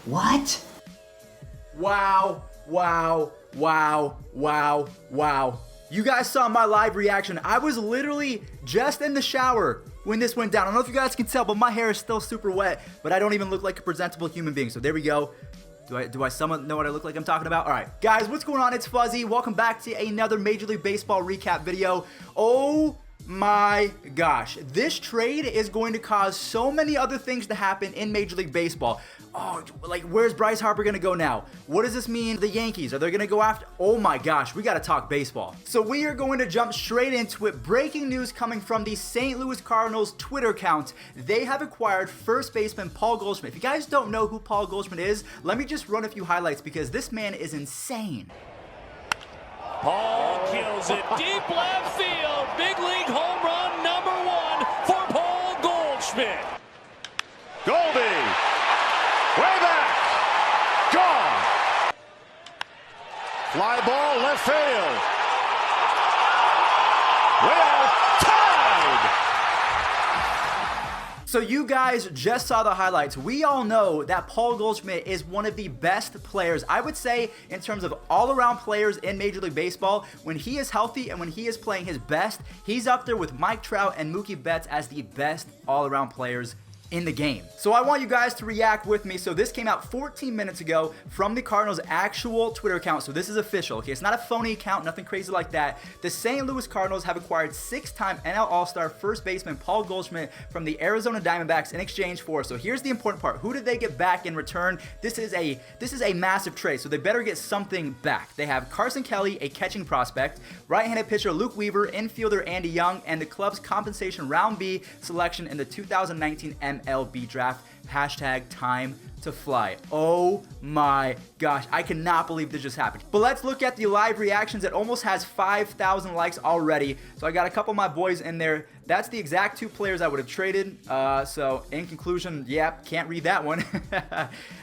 What? Wow, wow, wow, wow, wow. You guys saw my live reaction. I was literally just in the shower when this went down. I don't know if you guys can tell, but my hair is still super wet, but I don't even look like a presentable human being. So there we go. Do I somewhat know what I look like I'm talking about? All right, guys, what's going on? It's Fuzzy. Welcome back to another Major League Baseball recap video. Oh my gosh, this trade is going to cause so many other things to happen in Major League Baseball. Oh, like, where's Bryce Harper gonna go now? What does this mean? The Yankees, are they gonna go after? Oh my gosh, we gotta talk baseball. So we are going to jump straight into it. Breaking news coming from the St. Louis Cardinals Twitter account. They have acquired first baseman Paul Goldschmidt. If you guys don't know who Paul Goldschmidt is, let me just run a few highlights because this man is insane. Paul kills it deep left field. Big league home run number 1 for Paul Goldschmidt. Goldie, way back, gone. Fly ball left field. Way out, tied. So you guys just saw the highlights. We all know that Paul Goldschmidt is one of the best players, I would say, in terms of all-around players in Major League Baseball. When he is healthy and when he is playing his best, he's up there with Mike Trout and Mookie Betts as the best all-around players in the game. So I want you guys to react with me. So this came out 14 minutes ago from the Cardinals' actual Twitter account. So this is official, okay? It's not a phony account, nothing crazy like that. The St. Louis Cardinals have acquired 6-time NL All-Star first baseman Paul Goldschmidt from the Arizona Diamondbacks in exchange for, so here's the important part, who did they get back in return? This is a massive trade, so they better get something back. They have Carson Kelly, a catching prospect, right-handed pitcher Luke Weaver, infielder Andy Young, and the club's compensation round B selection in the 2019 MLB draft. Hashtag time to fly. Oh my gosh, I cannot believe this just happened. But let's look at the live reactions. It almost has 5,000 likes already. So I got a couple of my boys in there. That's the exact 2 players I would have traded. So in conclusion, yeah, can't read that one.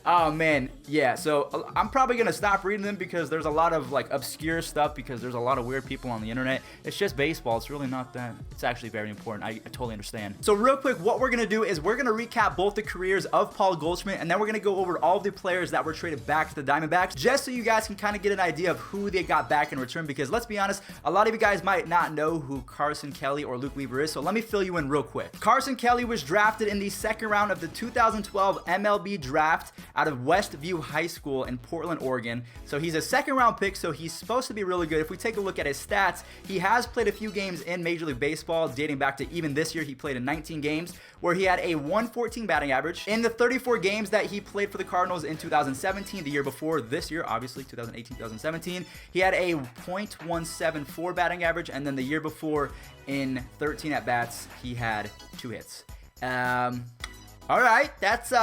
Oh man, yeah. So I'm probably gonna stop reading them because there's a lot of like obscure stuff because there's a lot of weird people on the internet. It's just baseball. It's really not that. It's actually very important. I totally understand. So real quick, what we're gonna do is we're gonna recap both the careers of Paul Goldschmidt, and then we're gonna go over all of the players that were traded back to the Diamondbacks, just so you guys can kind of get an idea of who they got back in return. Because let's be honest, a lot of you guys might not know who Carson Kelly or Luke Weaver is. So let me fill you in real quick. Carson Kelly was drafted in the 2nd round of the 2012 MLB draft out of Westview High School in Portland, Oregon. So he's a 2nd round pick, so he's supposed to be really good. If we take a look at his stats, he has played a few games in Major League Baseball, dating back to even this year. He played in 19 games where he had a 114 batting average. In the 34 games that he played for the Cardinals in 2017, the year before this year, obviously 2018-2017, he had a .174 batting average, and then the year before in 13 at-bats, he had 2 hits. All right, that's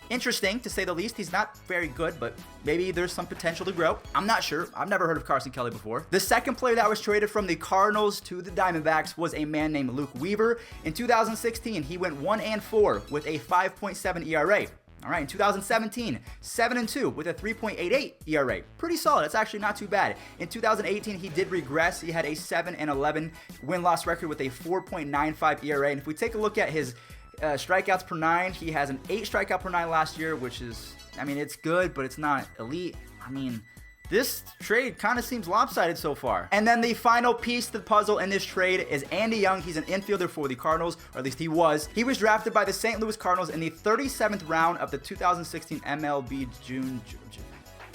interesting to say the least. He's not very good, but maybe there's some potential to grow. I'm not sure. I've never heard of Carson Kelly before. The second player that was traded from the Cardinals to the Diamondbacks was a man named Luke Weaver. In 2016, he went 1-4 with a 5.7 ERA. All right, in 2017, 7-2 with a 3.88 ERA. Pretty solid. That's actually not too bad. In 2018, he did regress. He had a 7-11 win-loss record with a 4.95 ERA. And if we take a look at his strikeouts per 9, he has an 8 strikeout per 9 last year, which is, I mean, it's good, but it's not elite. I mean, this trade kind of seems lopsided so far. And then the final piece to the puzzle in this trade is Andy Young. He's an infielder for the Cardinals, or at least he was. He was drafted by the St. Louis Cardinals in the 37th round of the 2016 MLB June.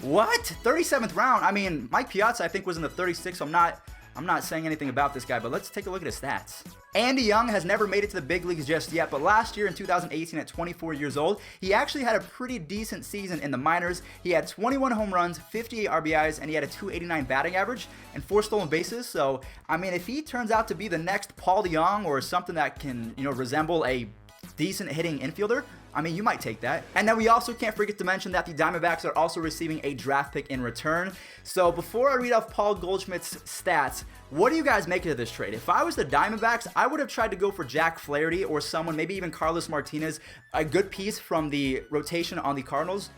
What? 37th round? I mean, Mike Piazza, I think, was in the 36th, so I'm not saying anything about this guy, but let's take a look at his stats. Andy Young has never made it to the big leagues just yet, but last year in 2018 at 24 years old, he actually had a pretty decent season in the minors. He had 21 home runs, 58 RBIs, and he had a .289 batting average and 4 stolen bases. So, I mean, if he turns out to be the next Paul DeJong or something that can, resemble a decent hitting infielder, I mean, you might take that. And then we also can't forget to mention that the Diamondbacks are also receiving a draft pick in return. So before I read off Paul Goldschmidt's stats, what do you guys make of this trade? If I was the Diamondbacks, I would have tried to go for Jack Flaherty or someone, maybe even Carlos Martinez, a good piece from the rotation on the Cardinals.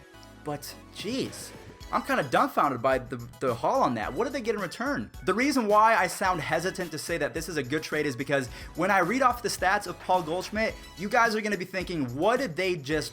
But, geez, I'm kind of dumbfounded by the haul on that. What did they get in return? The reason why I sound hesitant to say that this is a good trade is because when I read off the stats of Paul Goldschmidt, you guys are going to be thinking, what did they just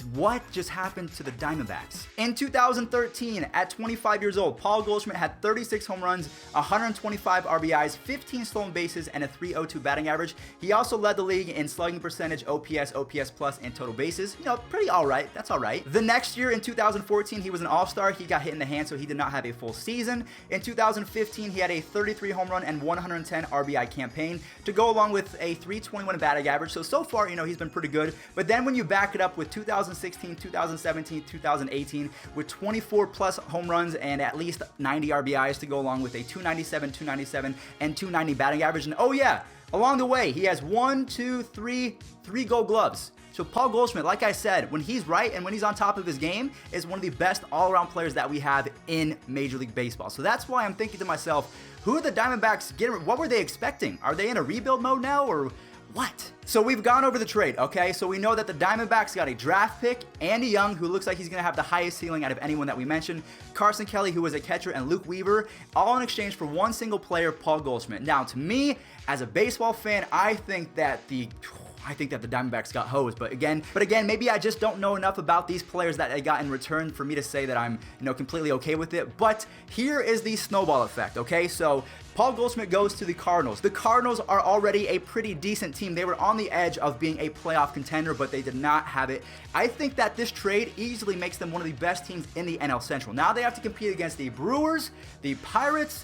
what just happened to the Diamondbacks? In 2013, at 25 years old, Paul Goldschmidt had 36 home runs, 125 RBIs, 15 stolen bases, and a .302 batting average. He also led the league in slugging percentage, OPS, OPS plus, and total bases. You know, pretty all right. That's all right. The next year, in 2014, he was an all-star. He got hit in the hand, so he did not have a full season. In 2015, he had a 33 home run and 110 RBI campaign to go along with a .321 batting average. So far, you know, he's been pretty good. But then when you back it up with 2016, 2017, 2018, with 24 plus home runs and at least 90 RBIs to go along with a 297, 297, and 290 batting average. And oh yeah, along the way, he has three Gold Gloves. So Paul Goldschmidt, like I said, when he's right and when he's on top of his game, is one of the best all-around players that we have in Major League Baseball. So that's why I'm thinking to myself, who are the Diamondbacks getting? What were they expecting? Are they in a rebuild mode now, or what? So we've gone over the trade, okay? So we know that the Diamondbacks got a draft pick, Andy Young, who looks like he's going to have the highest ceiling out of anyone that we mentioned, Carson Kelly, who was a catcher, and Luke Weaver, all in exchange for one single player, Paul Goldschmidt. Now, to me, as a baseball fan, I think that the Diamondbacks got hosed, but again, maybe I just don't know enough about these players that they got in return for me to say that I'm, completely okay with it. But here is the snowball effect, okay? So Paul Goldschmidt goes to the Cardinals. The Cardinals are already a pretty decent team. They were on the edge of being a playoff contender, but they did not have it. I think that this trade easily makes them one of the best teams in the NL Central. Now they have to compete against the Brewers, the Pirates,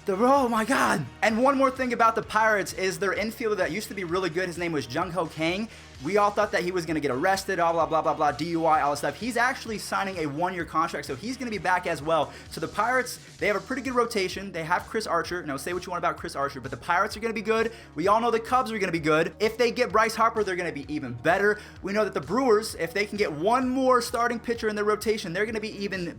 oh my God. And one more thing about the Pirates is their infielder that used to be really good. His name was Jung-Ho Kang. We all thought that he was going to get arrested, blah, blah, blah, blah, DUI, all this stuff. He's actually signing a one-year contract, so he's going to be back as well. So the Pirates, they have a pretty good rotation. They have Chris Archer. Say what you want about Chris Archer, but the Pirates are going to be good. We all know the Cubs are going to be good. If they get Bryce Harper, they're going to be even better. We know that the Brewers, if they can get one more starting pitcher in their rotation, they're going to be even,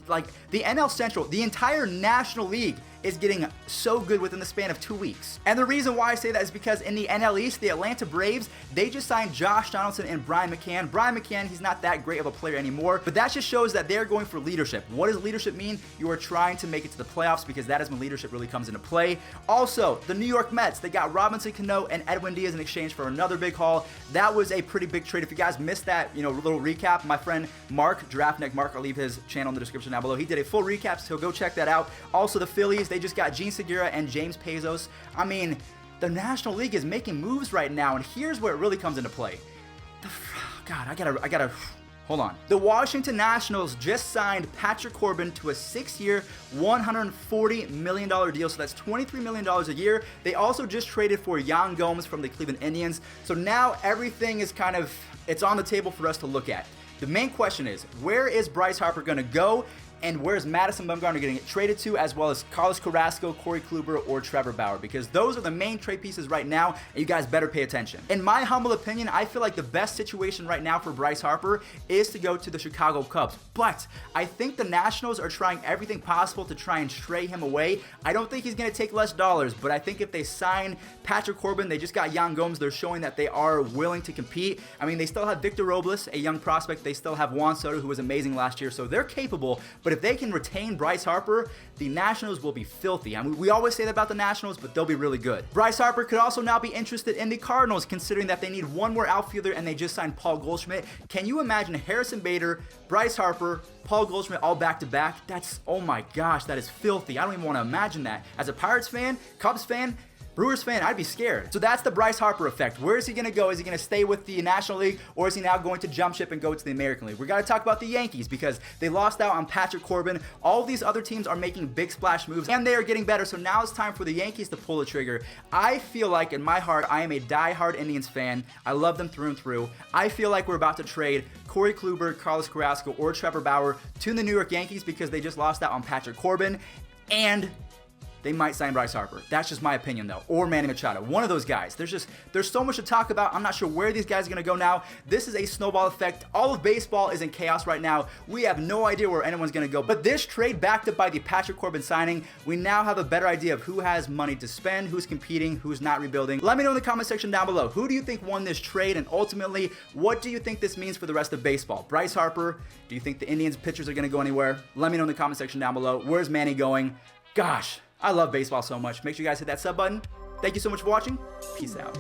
like, the NL Central, the entire National League is getting so good within the span of 2 weeks. And the reason why I say that is because in the NL East, the Atlanta Braves, they just signed Josh Donaldson and Brian McCann. Brian McCann, he's not that great of a player anymore, but that just shows that they're going for leadership. What does leadership mean? You are trying to make it to the playoffs, because that is when leadership really comes into play. Also, the New York Mets, they got Robinson Cano and Edwin Diaz in exchange for another big haul. That was a pretty big trade. If you guys missed that, little recap, my friend Mark, Draftneck Mark, I'll leave his channel in the description down below. He did a full recap, so go check that out. Also, the Phillies, they just got Gene Segura and James Pezos. I mean, the National League is making moves right now, and here's where it really comes into play. God, I gotta, hold on. The Washington Nationals just signed Patrick Corbin to a 6-year, $140 million deal, so that's $23 million a year. They also just traded for Yan Gomes from the Cleveland Indians, so now everything is it's on the table for us to look at. The main question is, where is Bryce Harper gonna go? And where's Madison Bumgarner going to get traded to, as well as Carlos Carrasco, Corey Kluber, or Trevor Bauer? Because those are the main trade pieces right now, and you guys better pay attention. In my humble opinion, I feel like the best situation right now for Bryce Harper is to go to the Chicago Cubs. But I think the Nationals are trying everything possible to try and stray him away. I don't think he's going to take less dollars, but I think if they sign Patrick Corbin, they just got Yan Gomes, they're showing that they are willing to compete. I mean, they still have Victor Robles, a young prospect. They still have Juan Soto, who was amazing last year, so they're capable. But if they can retain Bryce Harper, the Nationals will be filthy. I mean, we always say that about the Nationals, but they'll be really good. Bryce Harper could also now be interested in the Cardinals, considering that they need one more outfielder and they just signed Paul Goldschmidt. Can you imagine Harrison Bader, Bryce Harper, Paul Goldschmidt all back to back? That's, oh my gosh, that is filthy. I don't even want to imagine that. As a Pirates fan, Cubs fan, Brewers fan, I'd be scared. So that's the Bryce Harper effect. Where is he going to go? Is he going to stay with the National League, or is he now going to jump ship and go to the American League? We got to talk about the Yankees, because they lost out on Patrick Corbin. All these other teams are making big splash moves, and they are getting better. So now it's time for the Yankees to pull the trigger. I feel like in my heart, I am a diehard Indians fan. I love them through and through. I feel like we're about to trade Corey Kluber, Carlos Carrasco, or Trevor Bauer to the New York Yankees, because they just lost out on Patrick Corbin, and they might sign Bryce Harper. That's just my opinion, though. Or Manny Machado. One of those guys. There's so much to talk about. I'm not sure where these guys are going to go now. This is a snowball effect. All of baseball is in chaos right now. We have no idea where anyone's going to go. But this trade, backed up by the Patrick Corbin signing, we now have a better idea of who has money to spend, who's competing, who's not rebuilding. Let me know in the comment section down below. Who do you think won this trade? And ultimately, what do you think this means for the rest of baseball? Bryce Harper? Do you think the Indians pitchers are going to go anywhere? Let me know in the comment section down below. Where's Manny going? Gosh, I love baseball so much. Make sure you guys hit that sub button. Thank you so much for watching. Peace out.